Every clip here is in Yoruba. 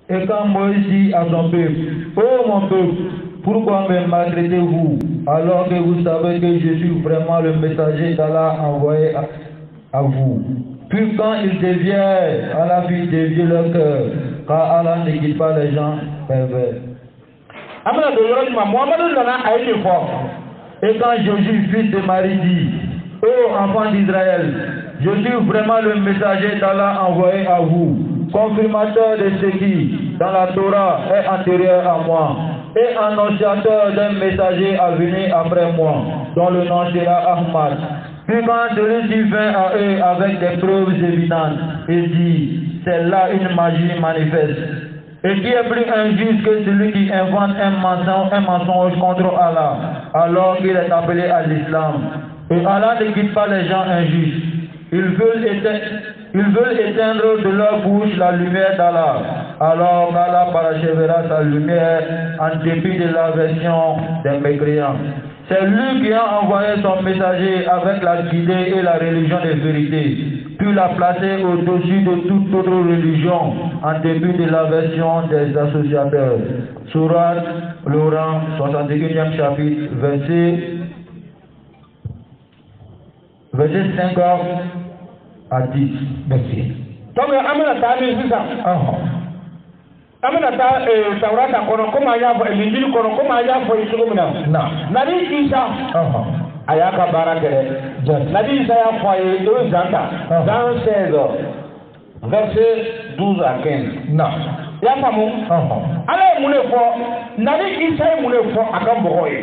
Et quand Moïse dit à son peuple, ô mon peuple, pourquoi me maltraitez-vous alors que vous savez que je suis vraiment le messager d'Allah envoyé à vous? Puis quand ils déviennent, Allah fit dévier leur cœur, car Allah ne quitte pas les gens pervers. Et quand Jésus, fils de Marie, dit, ô enfants d'Israël, je suis vraiment le messager d'Allah envoyé à vous, confirmateur de ce qui, dans la Torah, est antérieur à moi, et annonciateur d'un messager à venir après moi, dont le nom sera Ahmad. Puis quand celui-ci vint à eux avec des preuves évidentes, il dit, c'est là une magie manifeste. Et qui est plus injuste que celui qui invente un mensonge contre Allah, alors qu'il est appelé à l'islam. Et Allah ne quitte pas les gens injustes. Ils veulent éteindre de leur bouche la lumière d'Allah. Alors Allah parachèvera sa lumière en dépit de l'aversion des mécréants. C'est lui qui a envoyé son messager avec la guidée et la religion de vérité, puis l'a placé au-dessus de toute autre religion, en dépit de l'aversion des associateurs. Sourate Laurent, 61e chapitre, verset 5 à 10. Merci. Donc, amina ta taurata kono kuma ya fa injil kono kuma ya fa yusufu mina nabi isa ayaka barakere nabi isa ya fa do zanta dans 16 verset 12 à 15 ya famu ala mune fo nabi isa mune fo akam boye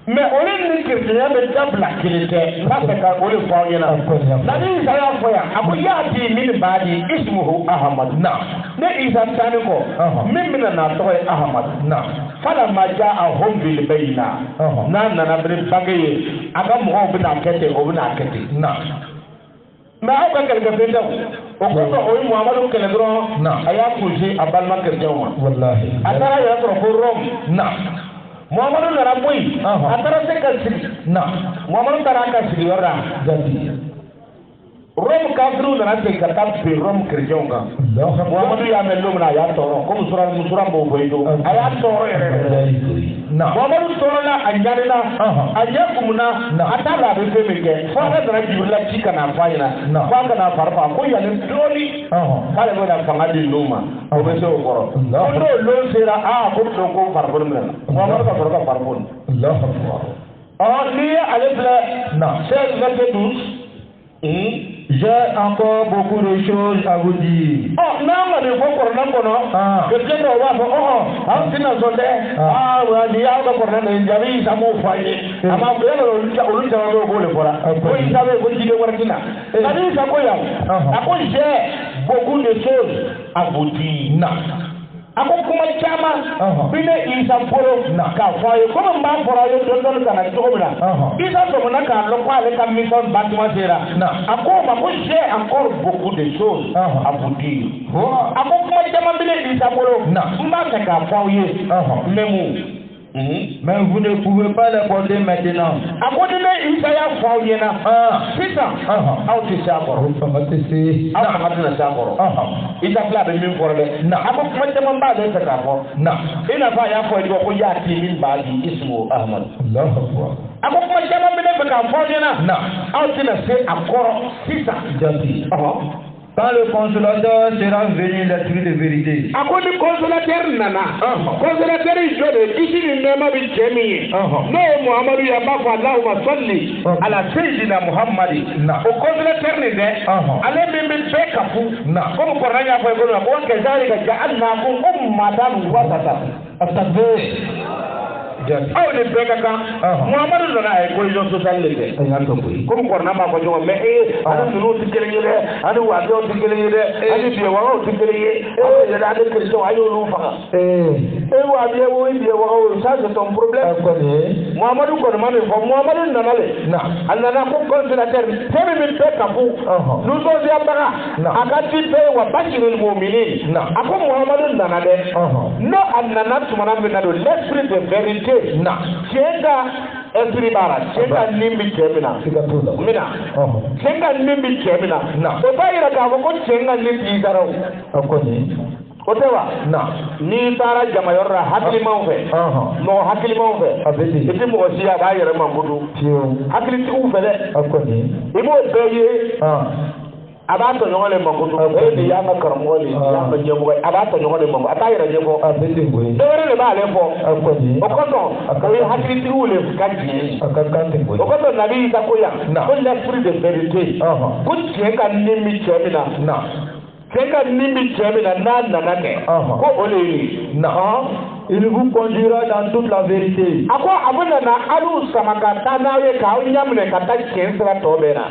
mais on est ni chrétien mais dabla chrétien parce que on le voit yana nabi isa ya fo ya abu yati min badi ismuhu ahmad ne isa tani ko min min na to ahmad fala ma jaa hum bil bayna na bre bagaye aga mo bi na kete mais aw ka quelque chose o ko o muhammadu kele dro aya kuji abalma kerjawa wallahi atara ya tro ko rom muhammadu nara boy atara se ka sigi muhammadu tara ka sigi yora jadi rom kafiru nana te ka taa pe rom kerjaw kan muhammadu y'a mɛn don min na a y'a tɔɔrɔ komi musura b'o boyi don a y'a tɔɔrɔ yɛrɛ muhammadu tɔɔrɔ a ɲanina a ɲɛ kumuna a t'a la a bɛ fɛn min kɛ fo a ka nana jurula ci ka na f'a ɲɛna fo a ka na fari fa ko yanni dɔɔni k'ale bɛ na fanga di ninnu ma o bɛ se o kɔrɔ ko n'o lon sera ko dɔn ko farikolo minɛ muhammadu ka sɔrɔ ka farikolo n'i ye ale filɛ 16 verset 12 j'ai encore beaucoup de choses à vous dire. Oh, non, mais il faut qu'on ait quelqu'un qui va faire, on s'est dans son dé. Il y a un corona, il y avait un mot foyer. Il y a un mot il savait que tu devais dire. J'ai beaucoup de choses à vous dire. Ako kuma chama bine isa poro ka faye ko mba fora yo don kana to bila isa so na ka lo kwa le ka mission batuma sera ako ma ko j'ai encore beaucoup de choses à vous dire ako kuma chama bine isa poro mba ka faye memu mais vous ne pouvez pas les porter maintenant. À côté de Isaiah Fauyena, c'est ça. C'est ça. Il a pris le même pour le. Non, à quoi tu m'as pas de ce rapport? Non, il n'a pas à faire du Koya Timin Badi, Ismo Ahmad. À quoi tu m'as pas de ce Fauyena? Non, c'est encore 6 ans. Quand le consolateur sera venu l'esprit de vérité. À quoi le consolateur nana? Consolateur est jeune, ici il n'est pas bien. Non, Muhammadu Yabafa, Allahumma salli à la Sayyidina Muhammadi. Au consolateur n'est pas. Allez même faire kafou. Comme pour rien faire comme on que j'arrive à Ja'alna comme madame Wasata. Aw de bɛɛ ka kan Muhammadu nana a ye cohésion sociale de kɛ comme kɔrɔna b'a fɔ ɲɔgɔn mais ani ninnu tɛ kelen ye dɛ ani waajɛw tɛ kelen ye dɛ ani biyɛwagaw tɛ kelen ye yɛrɛ ani chrétiens a y'olu faga waajɛ o biyɛwagaw ça c'est ton problème Muhammadu kɔni ma min fɔ Muhammadu nana le a nana ko consolateur fɛn min bɛ bɛɛ ka fo nisɔndiyabaga a ka di bɛɛ ye wa basiril mu'minin a ko Muhammadu nana dɛ n'o a nana tumana min na don l'esprit de vérité na chenga esprit bara chenga nimbi chemina mina chenga nimbi chemina na o bayira ka ko chenga nimbi garau akoni o tɛ wa n'i taara jamayɔrɔ la hakilimaw fɛ mɔgɔ hakilimaw fɛ i tɛ mɔgɔ si a b'a yɛrɛ mankutu hakilitigiw fɛ dɛ i b'o bɛɛ ye a b'a tɔɲɔgɔn de mankutu de y'a ka karamɔgɔ de y'a ka ɲɛmɔgɔ a b'a tɔɲɔgɔn de mankutu a t'a yɛrɛ ɲɛfɔ dɔwɛrɛ de b'ale fɔ o kosɔn o ye hakilitigiw de ka diɲɛ o kosɔn nabi Isa ko yan ko l'esprit de vérité ko tiɲɛ ka ni mi cɛ min na cɛ ka ni mi cɛ min na n'a nana kɛ ko o de ye il vous conduira dans toute la vérité. A ko a bɛ nana alu sama ka taa n'aw ye k'aw ɲaminɛ ka taa tiɲɛ sira tɔ bɛɛ la.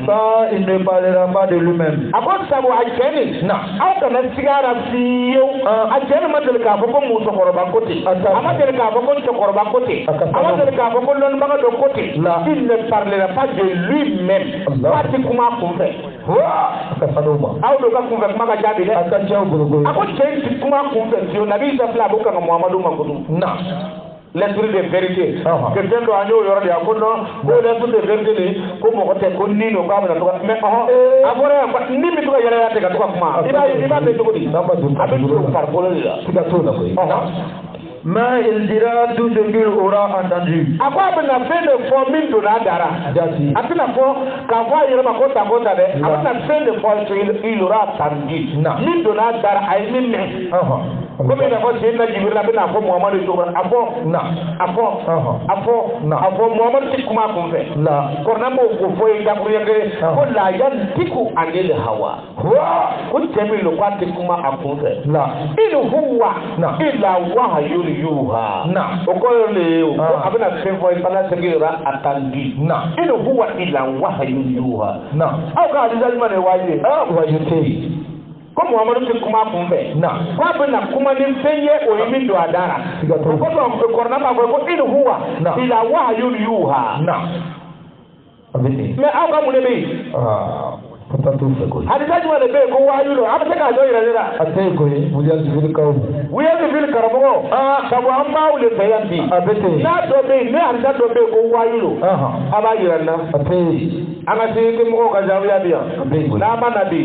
Ça, il ne parlera pas de lui-même. A ko sabu a cɛ nin aw kana siga la fiyewu a cɛ nin ma deli k'a fɔ ko musokɔrɔba ko ten a ma deli k'a fɔ ko cɛkɔrɔba ko ten a ma deli k'a fɔ ko lɔnnibaga dɔ ko ten il ne parlera pas de lui-même waati kuma kunfɛ aw de ka kunfɛ kuma ka jaabi dɛ a ko cɛ ti kuma kunfɛ fiyewu nabi Isa filɛ a b'o kan ka Muhamadu mankutu l'esprit de vérité quelqu'un dɔ an y'o yɔrɔ de a ko non ko l'esprit de vérité de ko mɔgɔ tɛ ko ni don k'a bɛna to ka mais a fɔra yan ni bɛ to ka yɛlɛ ten ka to ka kuma i b'a mɛn cogo di a bɛ tugu farikolo de la. Mais il dira tout ce qu'il aura entendu. A ko a bɛna fɛn de fɔ min donna dara a tɛna fɔ k'a fɔ a yɛrɛ ma ko tan ko tan dɛ a bɛna fɛn de fɔ il aura entendu min donna dara a ye min mɛn komi i n'a fɔ sen na Jibirila bɛ n'a fɔ Muhamadu cogo min a fɔ Muhamadu ti kuma a kun fɛ kɔrɔna m'o ko fɔ ye dakuruɲɛ kelen ko la yantiku anil hawa ko cɛ min don k'a ti kuma a kun fɛ in huwa illa wahyun yuha o kɔrɔ de ye ko a bɛna fɛn fɔ fana segin yɔrɔ attendu in huwa illa wahyun yuha aw ka hadisa ɲuman de wajibi tɛ yen. Ko Muhamadu ti kuma kun fɛ ko a bɛna kuma ni fɛn ye o ye min don a dara o kosɔn kɔrɔna b'a fɔ ko in huwa ila wahyun yuha mais aw ka mun de bɛ yen hadisa jumɛn de bɛ yen ko wahyu don a bɛ se k'a dɔn yɛrɛ de la a tɛ yen koyi wuya zivili karamɔgɔ sabu an b'aw de fɛ yan bi n'a dɔ bɛ yen ne hadisa dɔ bɛ yen ko wahyu don a b'a yira n na an ka se mɔgɔw ka jaabiya bi yan n'a ma na bi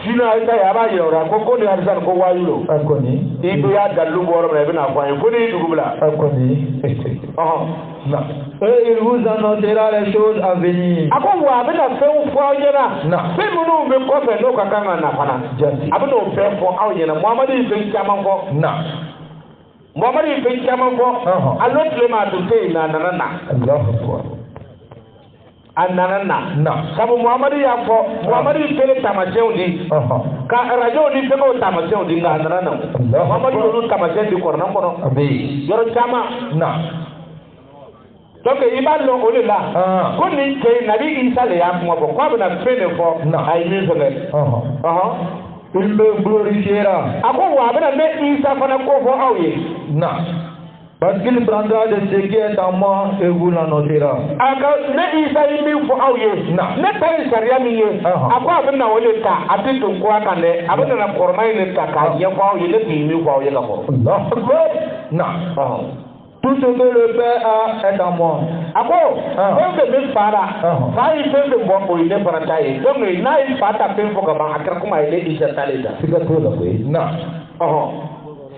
sino a ta a b'a yira o la ko ni hadisa ko wahyu don i bɛ y'a dalilu bɔ yɔrɔ min na i bɛna fɔ an ye ko ni dugu bila et il vous annoncera les choses à venir. A ko wa a bɛna fɛnw fɔ aw ɲɛna fɛn minnu bɛ kɔfɛ n'o ka kan ka na fana a bɛ n'o bɛɛ fɔ aw ɲɛna Muhamadu ye fɛn caman fɔ Muhamadu ye fɛn caman fɔ a n'o tile ma a tun tɛ yen nka a nana na sabu Muhamadu y'a fɔ Muhamadu ye fɛn taamasiyɛnw di ka arajow ni fɛngɛw taamasiyɛnw di nka a nana na Muhamadu y'olu taamasiyɛn di kɔrɔna kɔnɔ yɔrɔ caman donc i b'a dɔn o de la ko nin cɛ in nabi Isa de y'a kuma fɔ ko a bɛna fɛn de fɔ a ye min fɛngɛ il me glorifiera. A ko wa a bɛna ne Isa fana ko fɔ aw ye parce qu'il prendra de ce qui est en moi et vous l'annoncera. A ka ne Isa ye min fɔ aw ye ne ta ye sariya min ye a ko a bɛna o de ta a tɛ don kura kan dɛ a bɛna kɔrɔma in de ta k'a ɲɛfɔ aw ye ne tun ye min fɔ aw ye ka fɔ. Tout ce que le Père a est en moi. A ko fɛn fɛn bɛ fa la fa ye fɛn fɛn bɔ o ye ne fana ta ye donc n'a ye fa ta fɛn fɔ ka ban a kɛra komi a ye ne Isa ta le ta. Siga t'o la koyi.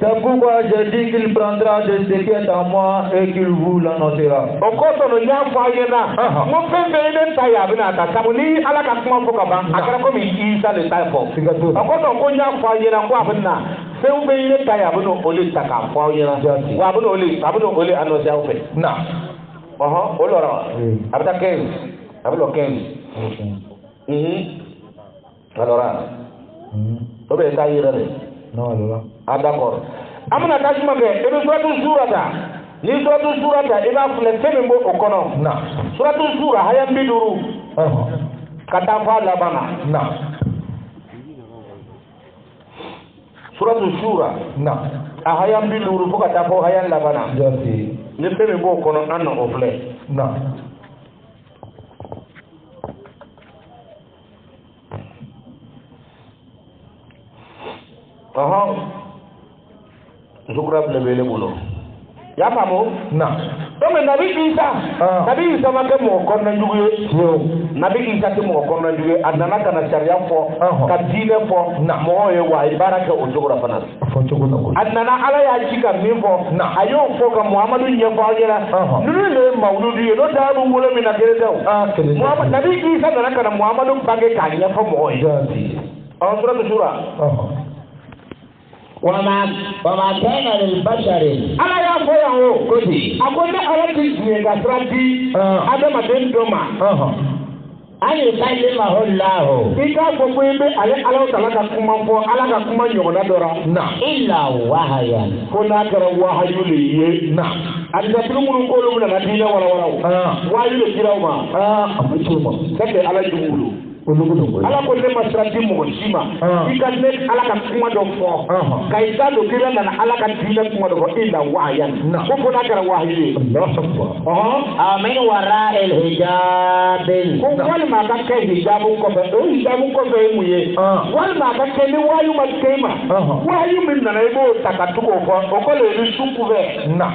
C'est pourquoi j'ai dit qu'il prendra de ce qui est en moi et qu'il vous l'annoncera. O kosɔn n y'a fɔ aw ɲɛna n ko fɛn fɛn ye ne ta ye a bɛna ta sabu ni Ala ka kuma fɔ ka ban a kɛra komi Isa le ta fɔ. Siga t'o la. O kosɔn ko n y'a fɔ aw ɲɛna ko a bɛna fɛn fɛn ye ne ta ye a bɛna o de ta k'a fɔ aw ɲɛna wa a bɛna o de annoncer aw fɛ. O lɔra wa a bɛ taa 15 a bɛ lɔ 15 a lɔra o bɛ taa yɛrɛ de. D'accord an bɛna taa jumɛn kɛ i bɛ suratu sura ta ni suratu sura ta i b'a filɛ fɛn min b'o kɔnɔ suratu sura haya 50 ka taa fɔ a laban na suratu sura a haya 50 fo ka taa fɔ haya laban na ni fɛn min b'o kɔnɔ an na o filɛ Zukura bele bolo. Ya faamu? Donc comme Nabi Isa ma ke mo kon na njugo Nabi Isa ke mo kon na njugo anana kana sharia fo ka dine fo mo ye wa ibaraka o jogora fana fo jogona ko anana ala ya jika min fo ayo fo ka Muhammadu nye fo agera nunu le mauludi no ta bu wole mi na kere daw Muhammad Nabi Isa nana kana Muhammadu bange ka nye fo mo ye sura shura وما كان للبشر أنا يا فويا هو كذي أقول لك أنا تيجي نعسرتي هذا ما بين دوما أن يكلمه الله إذا بقول بي على تعالى كم فو على كم يونا دورا إلا وحيا هنا كرا وحي ليه أنت تقولون كلهم من الدين ولا وحي لكيراو ما كذا على جمهور ala ko le masrati mo sima ikane ala ka kuma do fo kaita do kira na ala ka dina kuma do illa wahyan ko ko na kara wahyi Allah akbar amin wara el hijab ko wal ma ka kai hijab ko be do hijab ko be muye wal ma ka kai ni wayu ma kema wayu min na ibo takatu ko fo ko le suku be na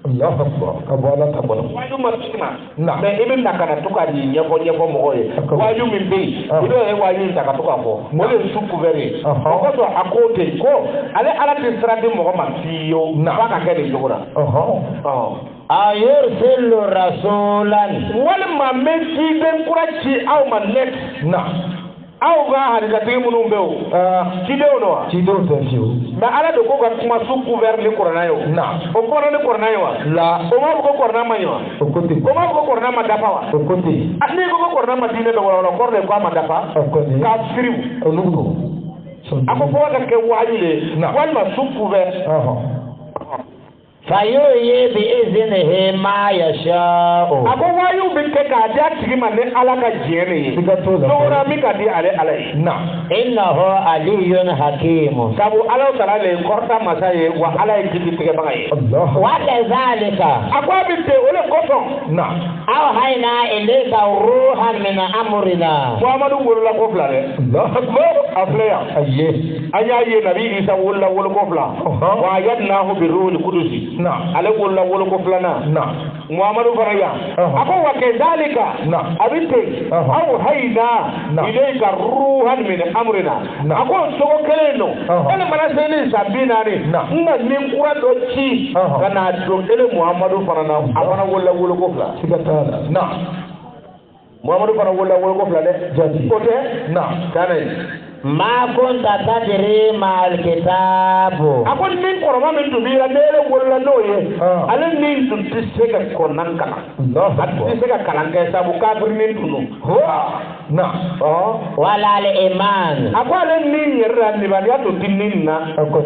Allah akbar kabala tabana wayu martima me ibn nakana tuka ni nyefo mo oye wayu min be ido e wayu taka tuka fo mo le suku vere ko to akote ko ale ala tisradi mo ma fiyo ba ka kede jogora ayursilu rasulan wal ma menti den kurachi aw ma net aw ga hada tege munum bew kideo no kideo tensio ma ala do ko ga kuma suku ver ni corona yo o ko ni corona yo la o ma ko corona ma yo o ma ko corona ma dafa wa o kote ani ko corona ma dine do wala ko le ko ma dafa ka friu o nugo ako ko ga ke wajile wal ma suku ver fayuyi bi iznihi ma yasha'u ako wayu bin ke ka da tigima ne alaka jene tora mi ka di ale innahu aliyyun hakim sabu ala tara le korta masaye wa ala jigi tige bagaye wa kadhalika akwa binte ole koso aw hayna ilayka ruhan min amrina Muhammadu wala ko flare Allah akbar afleya ayaye nabi Isa wala ko fla wa yadnahu bi ruhil qudusi ale wala ko flana Muhammadu faraya ako wa kadhalika abinte aw hayna ilayka ruhan min amrina ako sogo keleno ele mana sene sabina ne nga nin kura do ci kana do ele Muhammadu farana abana wala ko fla sigatala Muhammadu farana wala ko fla de jati kote kana ma kunta tadri mal kitabu akon min koroma min dubira dele wala noye ale min dum tisega konan kala tisega kalanga sabu kafir min dunu wala al iman akwale min yerra ni bani ato tinninna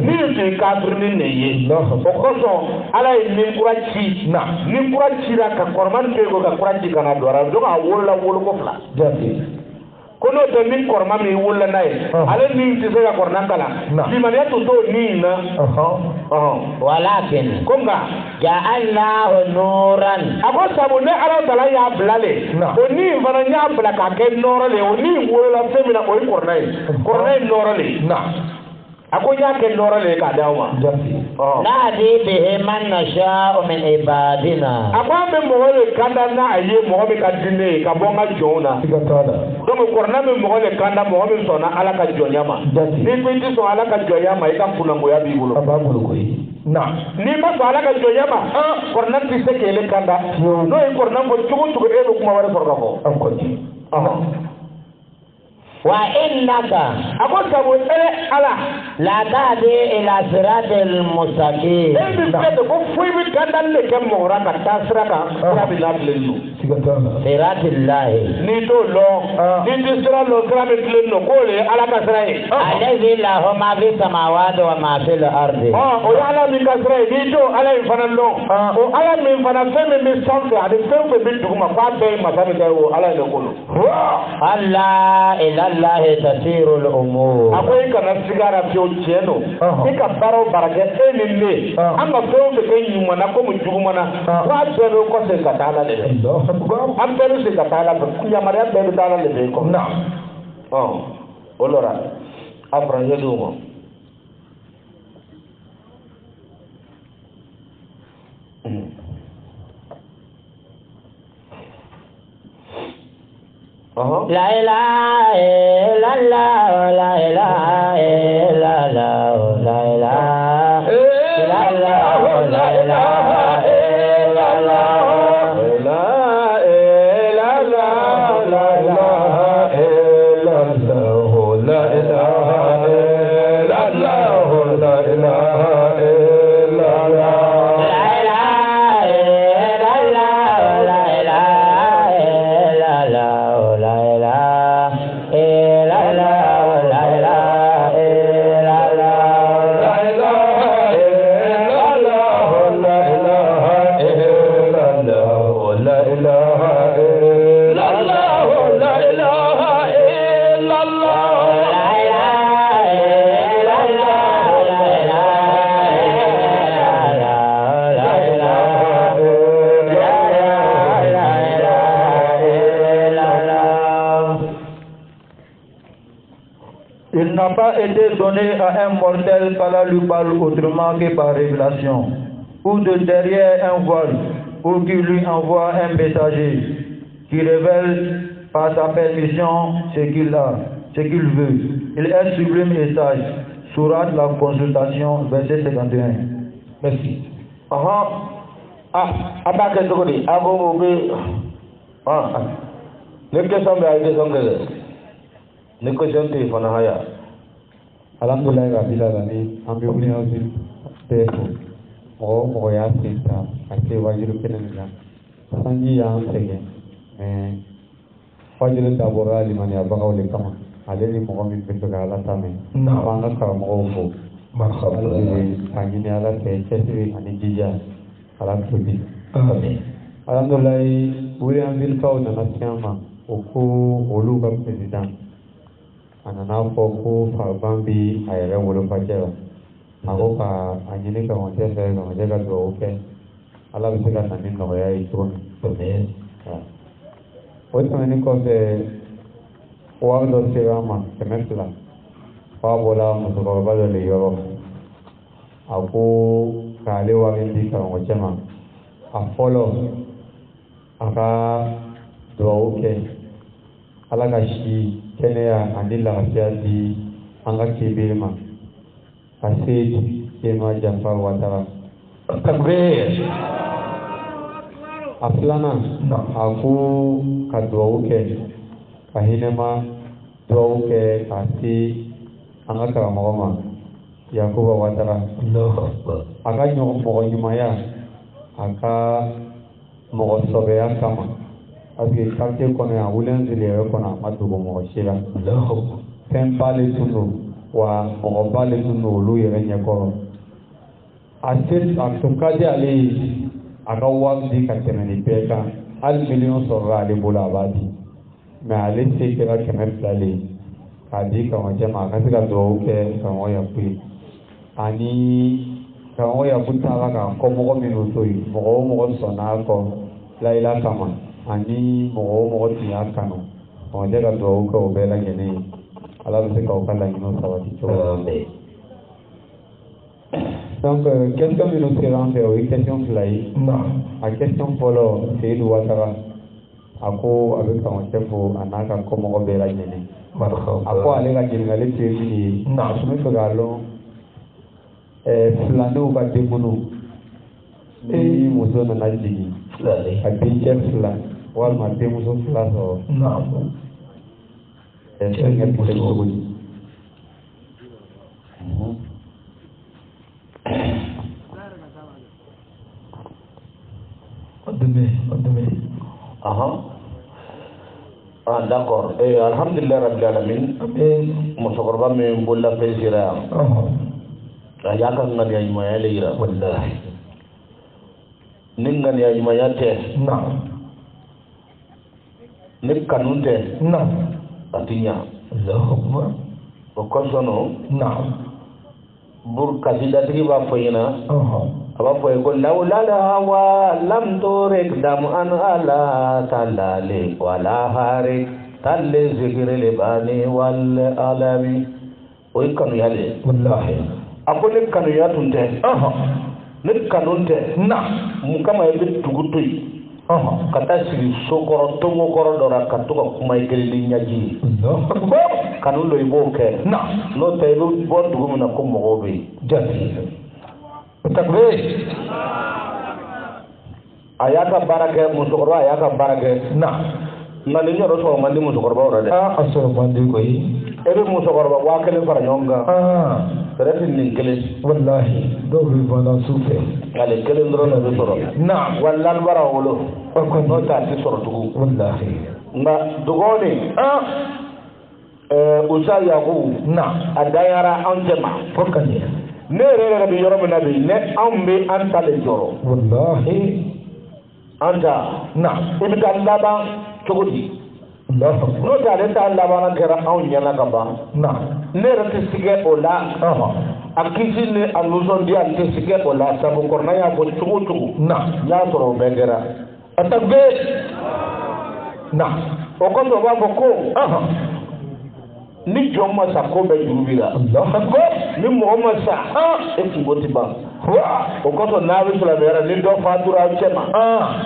ni te kafir min neye o koso ala min kurachi min kurachi ra ka korman te go ka kurachi kana dora do ka wala ko fla jati kono to min korma mi wulla nay ale ni tisega kornan kala di man ya to ni na walakin konga ja'alnahu nuran ako sabu ne ala tala ya blale o ni fana nya bla ka ke norale o ni wulla femina o kornay norale ako nya ke norale ka dawa nadi bihi man nasha'u min ibadina ako be mo le kanda na aye mo be ka dinne ka bonga jona donc korna me mo le kanda mo be sona ala ka jonyama ni kwiti so ala ka jonyama ika kunango ya bibulo ni ma so ala ka jonyama korna ti se ke le kanda no e korna ko chugo e do kuma wala forga ko wa innaka ako sabu ala la tahdi ila siratil mustaqim bi fete ko fuy bi kandal le ke mo ra ka tasraka rabi la lenu siratil lahi ni to lo ni to sira lo rabi lenu ko le ala ka srai alladhi lahu ma fi samawati wa ma fil ardi o ala mi ka srai ni to ala infana lo o ala mi infana feme mi sanfe ade feme bi duguma kwa be ma sabe ga o ala le ko Allah ila Allah tasirul umur akwai kana sigara fiyo cheno ika baro barage enille anga fiyo be kenyi mana ko mu jugu mana wa bebe ko se katala le am bebe se katala ya maria bebe dala le ko olora afra yedumo La ilaha illallah, la ilaha illallah, la ilaha illallah, la ilaha illallah, la ilaha illallah, la ilaha illallah, la ilaha illallah, la ilaha illallah. Il n'a pas été donné à un mortel qu'Allah lui parle autrement que par révélation, ou de derrière un voile, ou qui lui envoie un messager, qui révèle par sa permission ce qu'il veut. Il est sublime et sage. Sourate la consultation, verset 51. Merci. Abaka Togodi, Abo Obe. Ne question de Aïe Sangre. Ne question de Fanahaya. Alhamdulillah Rabbil Alamin, ambi wuli aussi tefo. Mo ya sita, ake wajiru kenenga. Sanji ya sege. Wajiru tabora limani abaka ole kama. Ale ni mo mi beto ala tame. Banga kara mo ko. Angini ala ke chesiri ani jija. Ala tudi. Alhamdulillah wuli ambil kau na nasiama. Oku oluga president. Anana foku farbambi ayere wolo fajera ako ka anyini ka wonte fe ka wonte ka do oke ala bi se ka nani no ya itro ni o tani ko se o do se rama semesla fa bola mo so ko ba le yoro ako ka le wa ndi ka wonte ma a follow aka do oke ala ka shi kɛnɛya ani lafiya di an ka kibiri ma ka se Sema Jafar Watara. Takbir. A filanan a ko ka duwawu kɛ ka hinɛma duwawu kɛ ka se an ka karamɔgɔ ma Yakuba Watara. A ka mɔgɔ ɲumanya a ka mɔgɔ sɔbɛya kama. Parce que quartier kɔnɔ yan Wulenzili yɛrɛ kɔnɔ a ma dogo mɔgɔ si la. Fɛn ba le tun don wa mɔgɔ ba le tun don olu yɛrɛ ɲɛkɔrɔ. A tun ka di ale ye a ka wari di ka tɛmɛ nin bɛɛ kan hali miliyɔn sɔrɔla ale bolo a b'a di mais ale se kɛra 200 le ye k'a di Karamɔgɔcɛ ma a ka se ka dugawu kɛ Karamɔgɔ Yaku ye ani Karamɔgɔ Yaku taara ka kɔmɔgɔ minnu to yen mɔgɔ o mɔgɔ sɔnn'a kɔ layila kama ani mɔgɔ o mɔgɔ tun y'a kanu Karamɔgɔcɛ ka dugawu kɛ o bɛɛ lajɛlen ye Ala bɛ se k'aw ka laɲiniw sabati cogo min. Donc, question minnu sera an fɛ o ye question fila ye. A question fɔlɔ Seyidu Watara a ko a bɛ Karamɔgɔcɛ fo a n'a ka kɔmɔgɔ bɛɛ lajɛlen. A ko ale ka ɲininkali tɛ min ye. A tun bɛ fɛ k'a dɔn filaninw ka denkundi ni muso nana jigin ka dencɛ fila walima denmuso fila sɔrɔ. Fɛnkɛ bɛ kɛ cogo di? D'accord. Alhamdulillah Rabbil Alamin. Musokɔrɔba min bolila pesira yan. A y'a ka ŋaniya ɲumanya le yira. Wallahi. Ni ŋaniya ɲumanya tɛ. Ni kanu tɛ. A ti ɲa. O kɔsɔn bur kasidatigi b'a fɔ ɲɛna. A b'a fɔ ye ko lawulala hawa lam turik dam an ala talale wala harik talle zikri libani wal alami. O ye kanuya de. Wallahi. A ko ne kanuya tun tɛ. Ne kanu tɛ. Mun kama i bɛ tugu to yen ka taa sigi so kɔrɔ tongo kɔrɔ dɔ la ka to ka kuma i kelen ni ɲaji ye kanu lo i b'o kɛ n'o tɛ i bɛ bɔ dugu min na ko mɔgɔw bɛ yen jati takbir a y'a ka baara kɛ musokɔrɔba a y'a ka baara kɛ nka nin yɔrɔ sɔrɔ man di musokɔrɔbaw la dɛ a sɔrɔ man di koyi e bɛ musokɔrɔba 1000 fara ɲɔgɔn kan fɛrɛ tɛ nin kelen walahi dɔw bɛ bana su fɛ ale kelen dɔrɔn de bɛ sɔrɔ wa lanbara wolo n'o tɛ a tɛ sɔrɔ tugun walahi nka dɔgɔnin Usa Yakubu a dayara an cɛ ma fo ka ɲɛ ne yɛrɛ bɛ yɔrɔ min na bi ne anw bɛ an ta de jɔrɔ walahi an ta i bɛ taa laban cogo di n'o tɛ ale ta laban kɛra anw ɲɛna ka ban ne yɛrɛ tɛ sigɛ o la a kisi ni a nisɔndiya n tɛ sigɛ o la sabu kɔrɔna y'a fɔ cogo o cogo n y'a sɔrɔ o bɛɛ kɛra a ta bɛ o kɔfɛ o b'a fɔ ko ni jɔn ma sa ko bɛɛ juru b'i la ni mɔgɔ ma sa e kungo tɛ ban o kɔsɔn n'a bɛ silamɛya ni dɔ fatura cɛ ma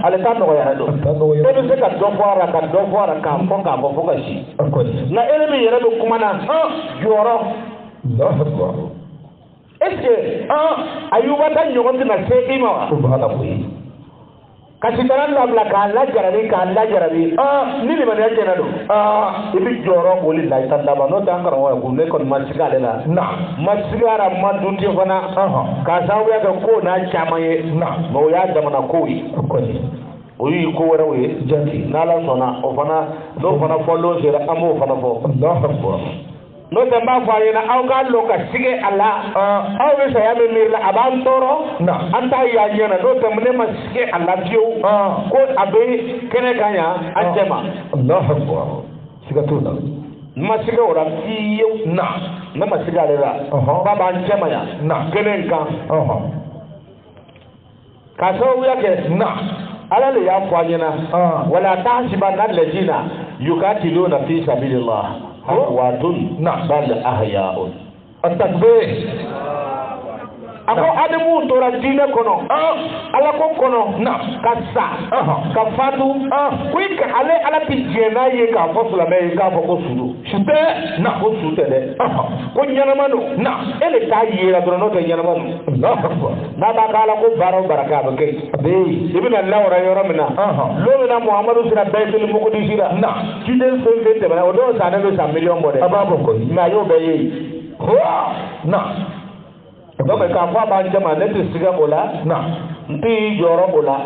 ale t'a nɔgɔya dɔn e bɛ se ka dɔ fɔ a la ka dɔ fɔ a la k'a fɔ fo ka si nka e min yɛrɛ bɛ kuma na jɔyɔrɔ est-ce que Ayuba ta ɲɔgɔn tɛna se i ma wa ka sitana labila k'a lajarabi ni limaniya tiɲɛna don i bɛ jɔyɔrɔ o de la i ta laban n'o tɛ an karamɔgɔ ye ko ne kɔni ma sigi ale la ma sigi ara ma dun ten fana k'a sababuya kɛ ko n'a caman ye mɛ o y'a jamana kow ye o y'i ko wɛrɛw ye jati n'Ala sɔnna o fana n'o fana fɔlen sera an b'o fana fɔ n'o tɛ n b'a fɔ a ɲɛna aw k'a lɔn ka sigi a la aw bɛ saya min miiri la a b'an tɔɔrɔ an t'a ye a ɲɛna n'o tɛ ne ma sigi a la fiyewu ko a bɛ kɛnɛ kan yan an cɛ ma siga t'o la n ma sigi o la fiyewu ne ma sigi ale la k'a b'an cɛ ma yan kɛnɛ kan k'a sababuya kɛ Ala le y'a fɔ a ɲɛna wala tahsibanna alladhina yuqatiluna fi sabilillah amwatun bal ahya'un at-takbir ako adamu tora diinɛ kɔnɔ Ala ko kɔnɔ ka sa ka fatu ko ale tɛ diɲɛ n'a ye k'a fɔ silamɛ ye k'a fɔ ko su tɛ ko su tɛ dɛ ko ɲɛnama don e de t'a yera dɔrɔn n'o tɛ ɲɛnama don n'a b'a kɛ Ala ko baara o baara kɛ a bɛ kɛ i bɛna lawara yɔrɔ min na don min na Muhamadu sera Baitul Muqdis la ciden fɛn fɛn tɛmɛna o don sa ne bɛ sa miliyɔn bɔ dɛ a b'a bɔ koyi mais a y'o bɛɛ ye donc k'a fɔ a b'an jama ne tɛ siga o la n tɛ jɔyɔrɔ o la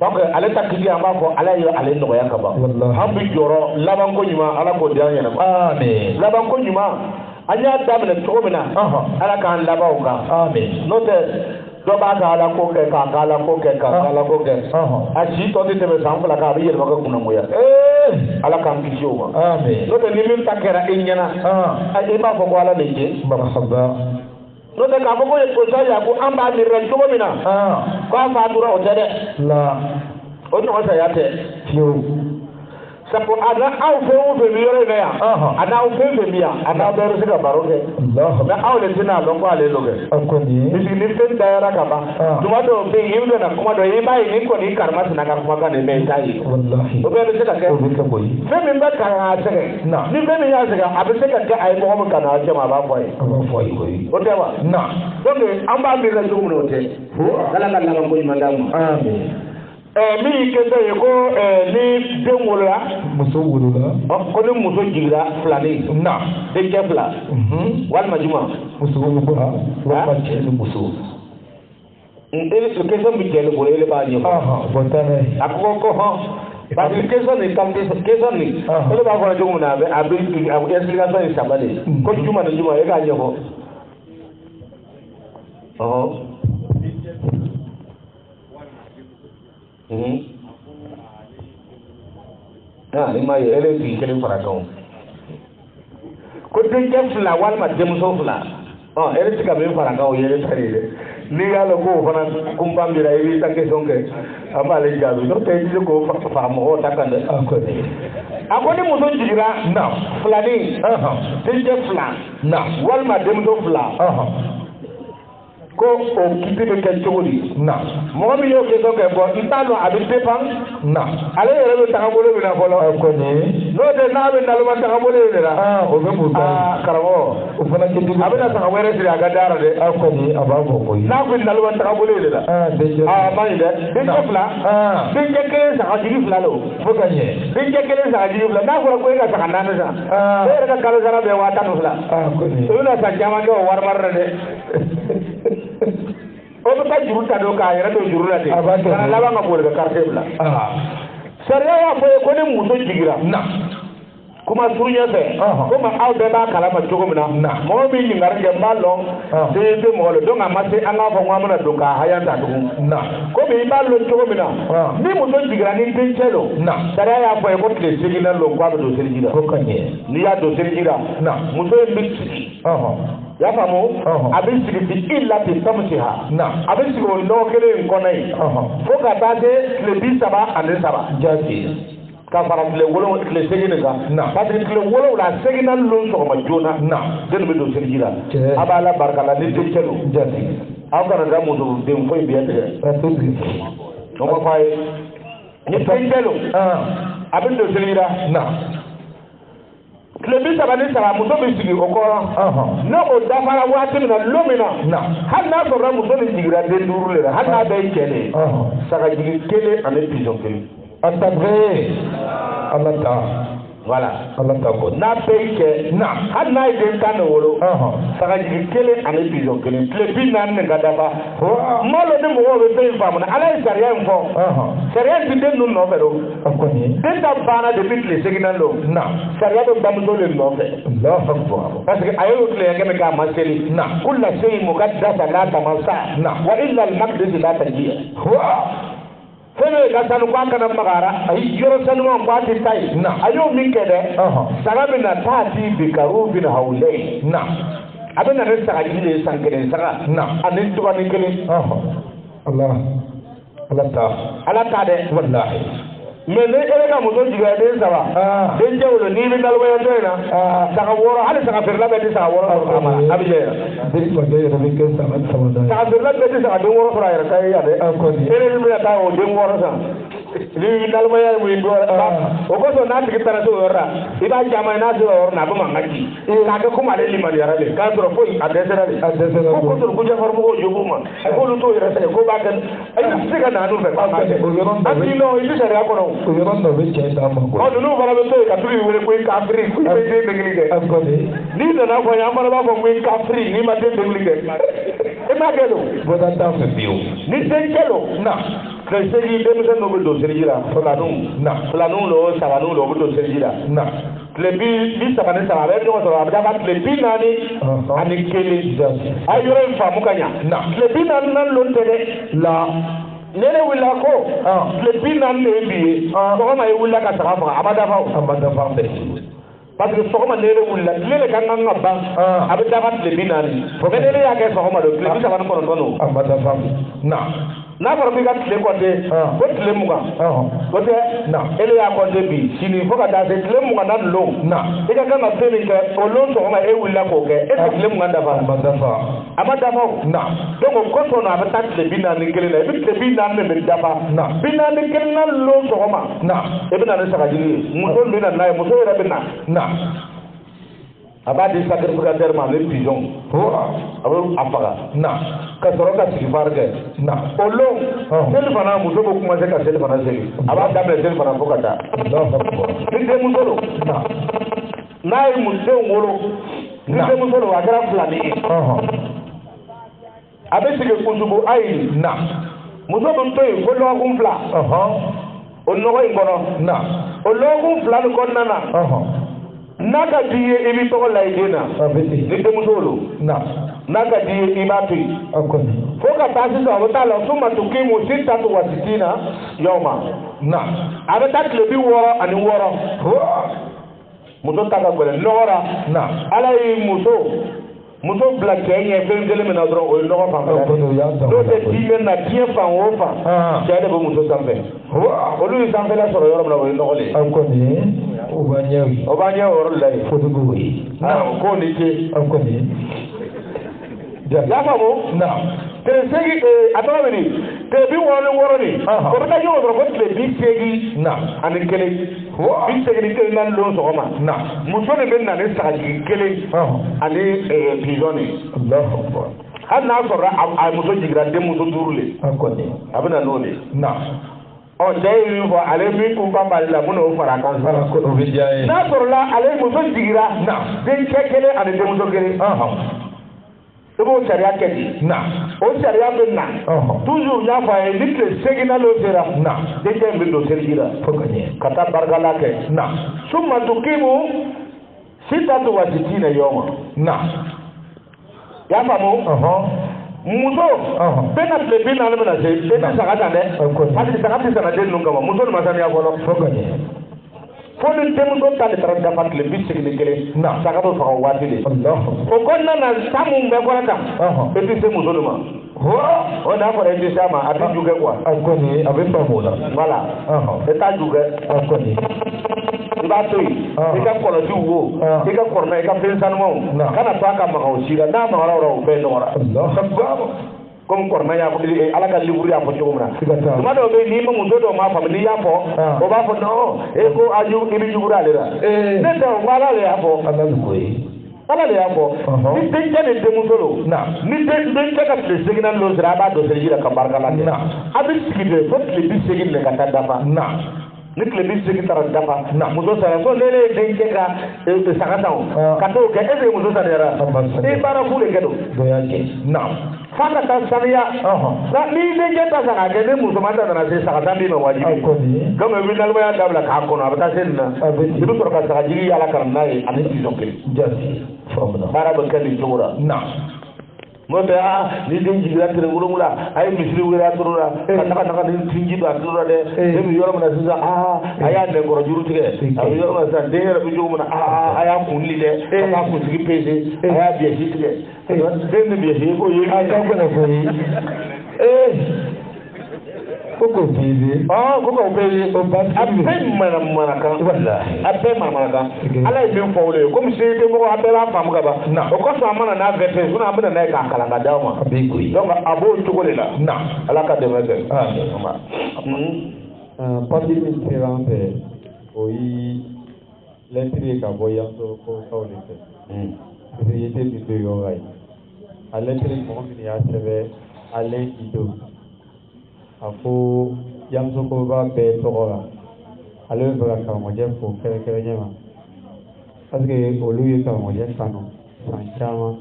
donc ale ta kisi an b'a fɔ Ala ye ale nɔgɔya ka ban an bɛ jɔyɔrɔ labanko ɲuman Ala k'o di an ɲɛna amen labanko ɲuman an y'a daminɛ cogo min na Ala k'an laban o kan n'o tɛ dɔ b'a ka Ala ko kɛ k'a ka Ala ko kɛ k'a ka Ala ko kɛ a si tɔ tɛ tɛmɛ san 2 kan a bɛ yɛlɛma kɛ kunnangoya Ala k'an kisi o ma n'o tɛ ni min ta kɛra i ɲɛna i b'a fɔ ko Ala de ye n'o tɛ k'a fɔ ko Usa Yakubu an b'a miiri la cogo min na k'a fatura o tɛ dɛ o ɲɔgɔn saya tɛ fiyewu sabu a na aw fɛn o fɛn bɛ yɔrɔ in na yan a n'aw fɛn fɛn bɛ yan a n'aw bɛɛ bɛ se ka baro kɛ mɛ aw de tɛna dɔn ko ale n'o kɛ bisiki ni fɛn dayara ka ban tuma dɔw bɛ yen i bɛna kuma dɔ i b'a ye ni kɔni karama sina ka kumakan de mɛ i t'a ye o bɛɛ bɛ se ka kɛ fɛn min bɛ kan k'a sɛgɛn ni fɛn min y'a sɛgɛn a bɛ se ka kɛ a ye mɔgɔ min kan n'a cɛ ma a b'a fɔ a ye o tɛ wa donc an b'a miiri la cogo min na o tɛ Ala ka laban ko ɲuman d'an ma min y'i kɛ ye ko ni den wolola muso wolola ko ni muso jiginra filanin denkɛ fila walima juma muso wolola walima cɛ ni muso question bɛ cɛ ni bolo e de b'a ɲɛfɔ a ko parce que question nin e de b'a fɔ cogo min na a bɛ explication ye saba de ko juma ni juma e k'a ɲɛfɔ ni ma ye ele bi kelen fara kan ko denkɛ fila walima denmuso fila ele tɛ ka min fara kan o ye ele ta de ye dɛ n'i y'a lɔn ko o fana kunpan bira i b'i ta question kɛ an b'ale jaabi n'o tɛ i tɛ se k'o fara mɔgɔw ta kan dɛ a ko ni muso jiginra filanin denkɛ fila walima denmuso fila ko o kiti bɛ kɛ cogo di mɔgɔ min y'o question kɛ bon n t'a dɔn a bɛ dépend ale yɛrɛ bɛ tagabolo min na fɔlɔ n'o tɛ n'a bɛ naloma tagabolo in de la o bɛ mun karamɔgɔ o fana kiti a bɛna saga wɛrɛ siri a ka da la dɛ a b'a fɔ ko n'a bɛ naloma tagabolo in de la ma ɲi dɛ denkɛ fila denkɛ kelen saga jigi fila lo fo ka ɲɛ denkɛ kelen saga jigi fila n'a fɔra ko e ka saga naani san e yɛrɛ ka kalo sara bɛɛ 10,000 i bɛna san caman kɛ o wari mara la dɛ o bɛ taa juru ta don k'a yɛrɛ to juru la ten kana laban ka boli ka carte bila sariya y'a fɔ ye ko ni muso jigira kuma suru ɲɛfɛ komi aw bɛɛ b'a kalama cogo min na mɔgɔ min ɲininkali kɛ n b'a dɔn den tɛ mɔgɔ la donc a ma se an k'a fɔ ko an bɛna don k'a haya ta tugun komi i b'a dɔn cogo min na ni muso jigira ni dencɛ don sariya y'a fɔ ye ko tile 8 nan don k'a bɛ don seliji la n'i y'a don seliji la muso in bɛ sigi y'a faamu a bɛ sigi fi illa bi samsiha a bɛ sigi o nɔgɔ kelen in kɔnɔ yen fo ka taa se tile 37 jaabi ka fara tile 8 nin kan parce que tile 7 a seginna lon sɔgɔma joona den bɛ don seliji la a b'a la barika la ni dencɛ don jaabi aw kana da muso den foyi bɛɛ tigɛ o ma fɔ a ye ni dencɛ don a bɛ don seliji la tile 37 muso bɛ sigi o kɔrɔ n'o dafara waati min na lon min na hali n'a sɔrɔ muso min jigira den 5 de la hali n'a bɛɛ ye cɛ de ye sagajigi 1 ani pigeon 1 a tabere ala ta voilà ala ta ko n'a bɛɛ ye cɛ hali n'a ye den 10 de wolo sagajigi 1 ani pigeon 1 tile 40 nin ka dafa n b'a dɔn ni mɔgɔw bɛ fɛn in faamu ala ye sariya in fɔ sariya in ti den ninnu nɔfɛ don den ta banna depuis tile 8 nan don sariya bɛ bamuso de nɔfɛ parce que a y'o tilenkɛ min k'a ma seli kulla seyin muqaddasa la tamassa wa illa al-maqdis la tajiya fɛn bɛ ka sanu k'a kana magara ayi yɔrɔ sanuman k'a tɛ taa yen a y'o min kɛ dɛ saga bɛ na taa di bi karu bin hawlɛ a bɛ na ne sagajigi de ye san 1 saga ani dɔgɔnin 1 ala ta dɛ walahi mais ne e ka muso jigiya den 3 den jɛwolo n'i bɛ nalwayatɔ in na saga 6 hali saga feerela bɛɛ tɛ saga 6 sɔrɔ a ma a bɛ jɛ saga feerela bɛɛ tɛ saga den 6 sɔrɔ a yɛrɛ ta ye yan dɛ e ni bɛna taa o den 6 san ni nalwaya ye mun dɔn o kosɔn n'a tigi taara se o yɔrɔ la i b'a caman ye n'a sera o yɔrɔ la a bɛ mankan ci k'a kɛ komi ale limaniyara de k'a sɔrɔ foyi a dɛsɛra de ko kosɔn ko jafarimɔgɔw jogo ma k'olu t'o yɛrɛ sɛgɛn ko b'a kɛ i bɛ se ka na n'u fɛ k'a kɛ an t'i nɔ i bɛ sariya kɔnɔ o yɔrɔ dɔ bɛ cɛ d'a ma ɔ ninnu fana bɛ to yen ka tugu i wele ko i kafiri ko i bɛ den degeli kɛ n'i nana fɔ n ye an fana b'a fɔ ko i kafiri n'i ma den degeli kɛ e m'a kɛ don bɔda t'a fɛ fiyewu ni denkɛ don tile 8 denmisɛn dɔw bɛ don seliji la filaninw lo sabaninw lo o bɛ don seliji la tile 33 a bɛ ɲɔgɔn sɔrɔ a bɛ taa tile 40 ani 1 a ye yɔrɔ in faamu ka ɲa tile 44 lon tɛ dɛ nene wulila ko tile 40 de ye bi ye sɔgɔma ye wulila ka saga faga a ma dafa fɛ parce que sɔgɔma nene wulila tile de ka kan ka ban a bɛ dafa tile 40 mais nene y'a kɛ sɔgɔma don tile 39 don a ma dafa n'a fɔra k'i ka tile kɔnte ko tile 20 o tɛ ele y'a kɔnte bi sini fo ka taa se tile 20 lon i ka kan ka fɛn min kɛ o lon sɔgɔma e wulila k'o kɛ est ce que tile 20 dafa a ma dafa o donc o kosɔn a bɛ taa tile 41 la i bɛ tile 40 min bɛ dafa 41 na lon sɔgɔma i bɛ na ni sagajigi ye muso min na n'a ye muso yɛrɛ bɛ na a b'a di sacrificateur ma ale pigeon a bɛ a faga ka sɔrɔ ka sigifari kɛ o lon seli fana muso bɛ commencer ka seli fana seli a b'a daminɛ seli fana fo ka taa ni denmuso don n'a ye musodenw wolo ni denmuso don a kɛra filanin ye a bɛ sigi kutubu ayi muso bɛ to yen fo lɔgɔkun 2 o nɔgɔ in kɔnɔ o lɔgɔkun 2 nin kɔnɔna na n'a ka di ye i bɛ tɔgɔ la i den na ni denmuso lo n'a ka di ye i b'a to yen fo ka taa sisan a bɛ taa la suma tukimu sittatu wa sittina yawma a bɛ taa tile 66 ani 6 muso ta ka gɛlɛn nɔgɔra ala ye muso bila cɛ ɲɛ fɛn kelen min na dɔrɔn o ye nɔgɔ fanfɛla n'o tɛ diinɛ na diɲɛ fan o fan cɛ de bɛ muso sanfɛ olu ye sanfɛla sɔrɔ yɔrɔ min na o ye nɔgɔ de ye o b'a ɲɛ o yɔrɔ de la ye fotigiw ye k'o ni ce y'a faamu tile segi a tɔgɔ bɛ nin tile bi wɔɔrɔ ni o bɛ taa ɲɔgɔn sɔrɔ ko tile bi seegin ani kelen bi seegin ni kelen naani don sɔgɔma muso de bɛ na ni sagajigi kelen ani pizɔn ni hali n'a sɔrɔ a muso jiginra denmuso duuru le a bɛ na n'o de cɛ ye min fɔ ale min kun ka mali la mun n'o fara a kan n'a sɔrɔ la ale muso jiginra dencɛ kelen ani denmuso kelen i b'o sariya kɛ ten o sariya bɛ na toujours n y'a fɔ a ye ni tile seginna n'o sera dencɛ in bɛ don seliji la ka taa barikala kɛ summa tuqimu sittata wa sittina yawma y'a faamu muso bɛɛ ka tile 40 bɛna se e tɛ saga ta dɛ hali saga tɛ sɛnɛ den ninnu kama muso de ma saniya fɔlɔ fo ni denmuso ta de taara dafa tile 81 saga bɛ faga o waati de o kɔnɔna na sa mun bɛɛ fɔra tan e tɛ se muso de ma o n'a fɔra e tɛ se a ma a tɛ ju kɛ quoi a bɛ faamu o la voilà e t'a ju kɛ i b'a to yen i ka kɔlɔsiw wo i ka kɔrɔna i ka fɛn sanumanw kana to a ka maga o si la n'a magara o la o bɛɛ nɔgɔra comme kɔrɔna y'a fɔ ala ka livre y'a fɔ cogo min na tuma dɔw bɛ yen n'i ma muso dɔw m'a faamu n'i y'a fɔ o b'a fɔ non e ko i bɛ jugura ale la ne tɛ o ko ala de y'a fɔ ala de y'a fɔ ni dencɛ ni denmuso don ni dencɛ ka tile 8 don sera a b'a don seliji la ka barikala kɛ a bɛ sigi de fo tile 80 de ka taa dafa ni tile 80 taara dafa muso sara fo ne ye dencɛ ka saga san ka t'o kɛ est ce que muso saniyara ni baara fu de kɛ don f'a ka taa saniya ni dencɛ ta san k'a kɛ ni muso ma ta nana se saga san min ma wajibi donc i bɛ nalimaya dabila k'a kɔnɔ a bɛ taa se nin na i bɛ sɔrɔ ka sagajigi yaala ka na n'a ye ani pizɔn kelen baara bɛ kɛ nin cogo la n'o tɛ ni den jiginra tile 7 a ye misiri wele a turu la ka taga ni tinji don a turu la dɛ ne bɛ yɔrɔ min na sisan a y'a nɛnkɔrɔ juru tigɛ a bɛ yɔrɔ min na sisan den yɛrɛ bɛ cogo min na a y'a kunli dɛ a y'a kunsigi pese a y'a biyɛsi tigɛ den bɛ biyɛsi ko ye a ka gɛlɛn ko ye ko k'o pese ko k'o pese a bɛɛ manamanakan a bɛɛ manamanakan ala ye min fɔ o de ye komi se tɛ mɔgɔ a bɛɛ b'a faamu ka ban o kɔsɔn a mana n'a bɛɛ fɛ sinon an bɛna n'a ye k'a kalan ka d'aw ma donc a b'o cogo de la ala ka dɛmɛ kɛ papi min sera an fɛ o ye lɛntiri ye ka bɔ yanso ko kaw de fɛ parce que i tɛ bi to yɔrɔ ye a lɛntiri mɔgɔ min y'a sɛbɛn Alain Ido a ko yamusokoba bɛɛ tɔgɔ la ale bɛ fɛ ka karamɔgɔjɛ fo kɛrɛnkɛrɛnnye ma parce que olu ye karamɔgɔjɛ kanu san caman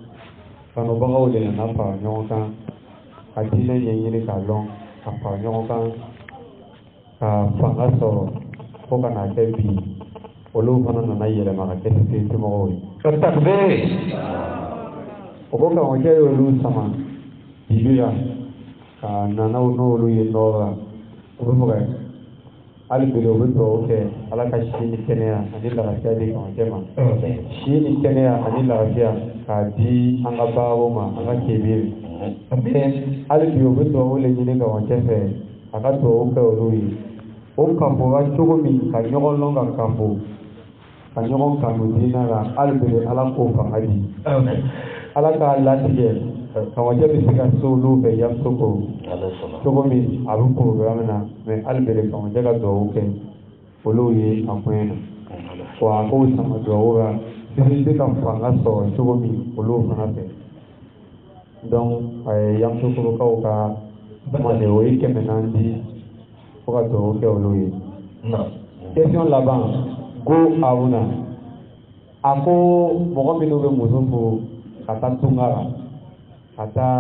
kanubagaw de nana fara ɲɔgɔn kan ka diinɛ ɲɛɲini k'a dɔn ka fara ɲɔgɔn kan ka fanga sɔrɔ fo ka n'a kɛ bi olu fana nana yɛlɛma ka kɛ sefetimɔgɔw ye. ka takbir o ko karamɔgɔjɛ y'olu sama bibi la ka nanaw n'olu ye nɔɔrɔ la o bɛ fɛ hali bi o bɛ dugawu kɛ ala ka si ni kɛnɛya ani lafiya di karamɔgɔjɛ ma si ni kɛnɛya ani lafiya k'a di an ka baaraw ma an ka kebiri hali bi o bɛ dugawu le ɲini karamɔgɔjɛ fɛ a ka dugawu kɛ olu ye o kanfora cogo min ka ɲɔgɔn lɔn ka kanfo ka ɲɔgɔn kanu diinɛ la hali bi ala k'o fanga di ala k'a latigɛ karamɔgɔjɛ bɛ se ka se olu fɛ yamusoko cogo min a bɛ programme na mais hali bi karamɔgɔjɛ ka dugawu kɛ olu ye a koɲɛ na wa a k'o sama dugawu la bɛ se ka fanga sɔrɔ cogo min olu fana fɛ donc a ye yamusokokaw ka kuma de o ye 400 di fo ka dugawu kɛ olu ye question laban go Aruna a ko mɔgɔ minnu bɛ muso furu ka taa tunga la ka taa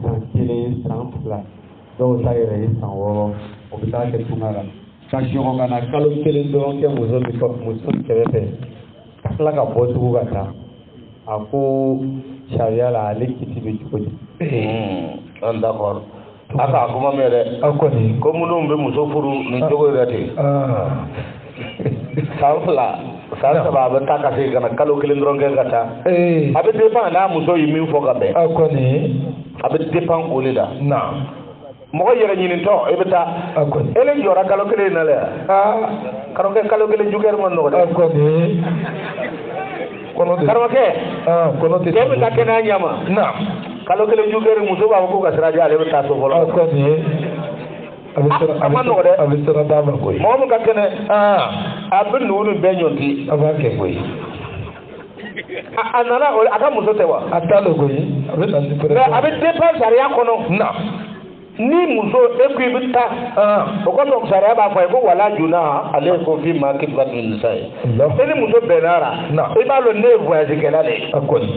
san 1 san 2 dɔw ta yɛrɛ ye san 6 o bɛ taa kɛ tunga la ka ɲɔgɔn ka na kalo 1 dɔrɔn kɛ muso kɛrɛfɛ ka tila ka bɔ tugun ka taa a ko sariya la ale kiti bɛ cogo di. d'accord a ka kuma mɛn dɛ aw kɔni ko minnu bɛ muso furu nin cogo yɛrɛ ten san 2 san 3 a bɛ taa ka se ka na kalo 1 dɔrɔn kɛ ka taa a bɛ dépend n'a muso ye min fɔ ka bɛn aw kɔni a bɛ dépend o de la mɔgɔ yɛrɛ ɲinitɔ i bɛ taa ele jɔra kalo 1 na dɛ karamɔgɔ kalo 1 jugɛri ma nɔgɔ dɛ aw kɔni karamɔgɔ cɛ bɛ taa kɛnɛya ɲɛma kalo kelen jugeri muso b'a fɔ ko ka sira di ale bɛ taa so fɔlɔ ko nin ye a bɛ sira d'a ma koyi mɔgɔ min ka kɛnɛ a bɛ nugu ni bɛɛ ɲɔnti a b'a kɛ koyi a nana a ka muso tɛ wa a t'a dɔn koyi a bɛ na ni mais a bɛ dépend sariya kɔnɔ na ni muso e ko i bɛ taa o kɔsɔn sariya b'a fɔ a ye ko wala juna ale ko fi ma k'i ba tun nisa ye e ni muso bɛnna la i b'a dɔn ne ye voyage kɛla de ye a kɔni